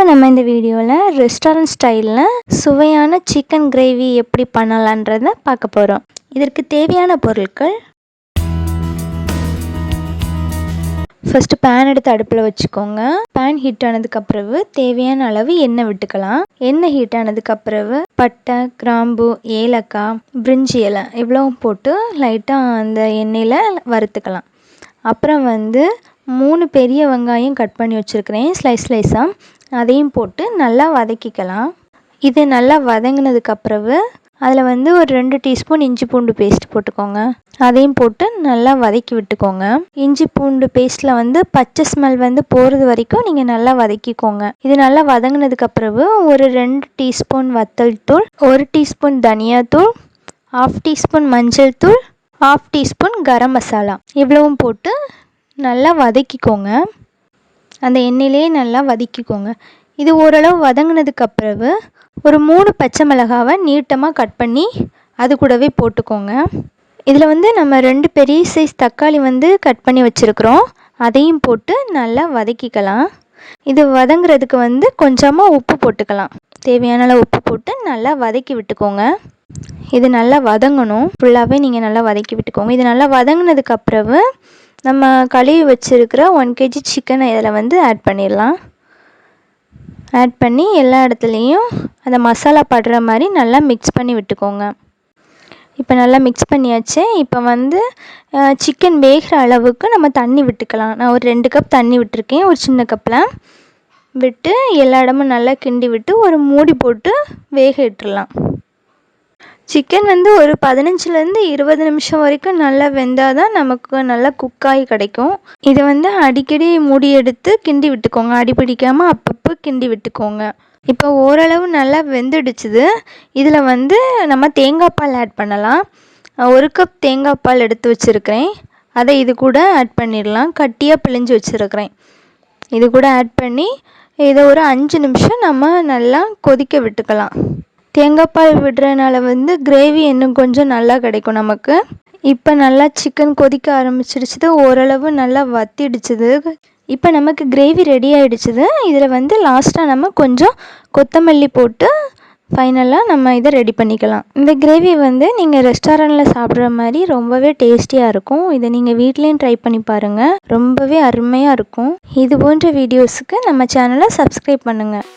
நம்ம இந்த வீடியோவில் ரெஸ்டாரண்ட் ஸ்டைலில் சுவையான சிக்கன் கிரேவி எப்படி பண்ணலான்றதை பார்க்க போகிறோம். இதற்கு தேவையான பொருட்கள்: ஃபஸ்ட்டு பேன் எடுத்து அடுப்பில் வச்சுக்கோங்க. பேன் ஹீட் ஆனதுக்கப்புறவு தேவையான அளவு எண்ணெய் விட்டுக்கலாம். எண்ணெய் ஹீட் ஆனதுக்கப்புறவு பட்டை, கிராம்பு, ஏலக்காய், பிரிஞ்சி இலை இவ்வளவும் போட்டு லைட்டாக அந்த எண்ணெயில் வறுத்துக்கலாம். அப்புறம் 3 பெரிய வெங்காயம் கட் பண்ணி வச்சுருக்கிறேன் ஸ்லைஸாக, அதையும் போட்டு நல்லா வதக்கிக்கலாம். இது நல்லா வதங்கினதுக்கப்புறவு அதில் ஒரு 2 டீஸ்பூன் இஞ்சி பூண்டு பேஸ்ட் போட்டுக்கோங்க. அதையும் போட்டு நல்லா வதக்கி விட்டுக்கோங்க. இஞ்சி பூண்டு பேஸ்ட்டில் பச்சை ஸ்மெல் போகிறது வரைக்கும் நீங்கள் நல்லா வதக்கிக்கோங்க. இது நல்லா வதங்கினதுக்கப்புறவு ஒரு 2 டீஸ்பூன் வத்தல் தூள், 1 டீஸ்பூன் தனியாத்தூள், 1/2 டீஸ்பூன் மஞ்சள் தூள், 1/2 டீஸ்பூன் கரம் மசாலா இவ்வளவும் போட்டு நல்லா வதக்கிக்கோங்க. அந்த எண்ணெயிலேயே நல்லா வதக்கிக்கோங்க. இது ஓரளவு வதங்கினதுக்கப்புறவு ஒரு 3 பச்சை மிளகாவை நீட்டமாக கட் பண்ணி அது கூடவே போட்டுக்கோங்க. இதில் நம்ம 2 பெரிய சைஸ் தக்காளி கட் பண்ணி வச்சுருக்குறோம். அதையும் போட்டு நல்லா வதக்கிக்கலாம். இது வதங்குறதுக்கு கொஞ்சமாக உப்பு போட்டுக்கலாம். தேவையான அளவு உப்பு போட்டு நல்லா வதக்கி விட்டுக்கோங்க. இது நல்லா வதங்கணும். ஃபுல்லாகவே நீங்கள் நல்லா வதக்கி விட்டுக்கோங்க. இது நல்லா வதங்கினதுக்கப்புறவு நம்ம கழுவி வச்சுருக்கிற 1 kg சிக்கனை இதில் ஆட் பண்ணிடலாம். ஆட் பண்ணி எல்லா இடத்துலையும் அந்த மசாலா படுற மாதிரி நல்லா மிக்ஸ் பண்ணி விட்டுக்கோங்க. இப்போ நல்லா மிக்ஸ் பண்ணியாச்சு. இப்போ சிக்கன் வேகிற அளவுக்கு நம்ம தண்ணி விட்டுக்கலாம். நான் ஒரு 2 கப் தண்ணி விட்டுருக்கேன். ஒரு சின்ன கப்பில் விட்டு எல்லா இடமும் நல்லா கிண்டி விட்டு ஒரு மூடி போட்டு வேக விட்டுடலாம். சிக்கன் ஒரு 15லேருந்து 20 நிமிஷம் வரைக்கும் நல்லா வெந்தால் தான் நமக்கு நல்லா குக்காகி கிடைக்கும். இதை அடிக்கடி மூடி எடுத்து கிண்டி விட்டுக்கோங்க. அடி பிடிக்காமல் அப்பப்போ கிண்டி விட்டுக்கோங்க. இப்போ ஓரளவு நல்லா வெந்துடுச்சுது. இதில் நம்ம தேங்காய் பால் ஆட் பண்ணலாம். 1 கப் தேங்காய் பால் எடுத்து வச்சுருக்கிறேன். அதை இது கூட ஆட் பண்ணிடலாம். கட்டியாக பிழிஞ்சு வச்சுருக்கிறேன். இது கூட ஆட் பண்ணி இதை ஒரு 5 நிமிஷம் நம்ம நல்லா கொதிக்க விட்டுக்கலாம். தேங்காய் பால் விடுறதுனால கிரேவி இன்னும் கொஞ்சம் நல்லா கிடைக்கும் நமக்கு. இப்போ நல்லா சிக்கன் கொதிக்க ஆரம்பிச்சிடுச்சுது. ஓரளவு நல்லா வத்திடுச்சுது. இப்போ நமக்கு கிரேவி ரெடி ஆகிடுச்சுது. இதில் லாஸ்ட்டாக நம்ம கொஞ்சம் கொத்தமல்லி போட்டு ஃபைனலாக நம்ம இதை ரெடி பண்ணிக்கலாம். இந்த கிரேவி நீங்கள் ரெஸ்டாரண்ட்டில் சாப்பிட்ற மாதிரி ரொம்பவே டேஸ்டியாக இருக்கும். இதை நீங்கள் வீட்லேயும் ட்ரை பண்ணி பாருங்கள். ரொம்பவே அருமையாக இருக்கும். இது போன்ற வீடியோஸுக்கு நம்ம சேனலை சப்ஸ்கிரைப் பண்ணுங்கள்.